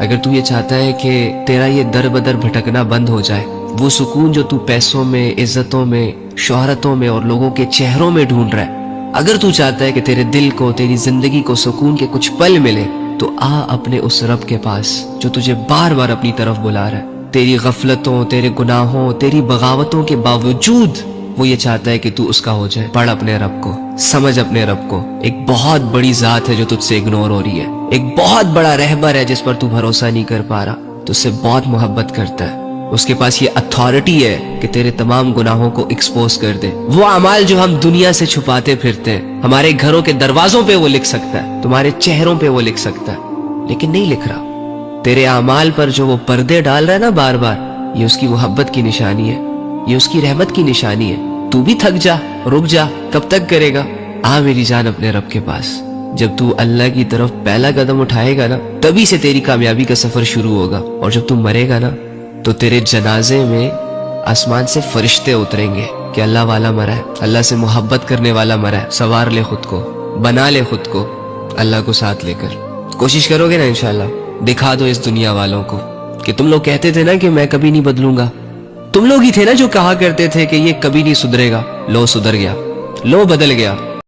اگر تو یہ چاہتا ہے کہ تیرا یہ در بدر بھٹکنا بند ہو جائے، وہ سکون جو تو پیسوں میں، عزتوں میں، شہرتوں میں اور لوگوں کے چہروں میں ڈھونڈ رہا ہے، اگر تو چاہتا ہے کہ تیرے دل کو، تیری زندگی کو سکون کے کچھ پل ملے، تو آ اپنے اس رب کے پاس جو تجھے بار بار اپنی طرف بلا رہا ہے۔ تیری غفلتوں، تیرے گناہوں، تیری بغاوتوں کے باوجود وہ یہ چاہتا ہے کہ تو اس کا ہو جائے۔ پڑھ اپنے رب کو، سمجھ اپنے رب کو۔ ایک بہت بڑی ذات ہے جو تجھ سے اگنور ہو رہی ہے، ایک بہت بڑا رہبر ہے جس پر تو بھروسہ نہیں کر پا رہا، تو اس سے بہت محبت کرتا ہے۔ اس کے پاس یہ اتھارٹی ہے کہ تیرے تمام گناہوں کو ایکسپوز کر دے۔ وہ اعمال جو ہم دنیا سے چھپاتے پھرتے ہیں، ہمارے گھروں کے دروازوں پہ وہ لکھ سکتا ہے، تمہارے چہروں پہ وہ لکھ سکتا ہے، لیکن نہیں لکھ رہا۔ تیرے اعمال پر جو وہ پردے ڈال رہا ہے نا بار بار، یہ اس کی محبت کی نشانی ہے، یہ اس کی رحمت کی نشانی ہے۔ تو بھی تھک جا، رک جا، کب تک کرے گا؟ آ میری جان اپنے رب کے پاس۔ جب تو اللہ کی طرف پہلا قدم اٹھائے گا نا، تبھی سے تیری کامیابی کا سفر شروع ہوگا، اور جب تو مرے گا نا تو تیرے جنازے میں آسمان سے فرشتے اتریں گے کہ اللہ والا مرا ہے، اللہ سے محبت کرنے والا مرا ہے۔ سوار لے خود کو، بنا لے خود کو اللہ کو ساتھ لے کر۔ کوشش کرو گے نا انشاءاللہ، دکھا دو اس دنیا والوں کو کہ تم لوگ کہتے تھے نا کہ میں کبھی نہیں بدلوں گا، تم لوگ ہی تھے نا جو کہا کرتے تھے کہ یہ کبھی نہیں سدھرے گا۔ لو سدھر گیا، لو بدل گیا۔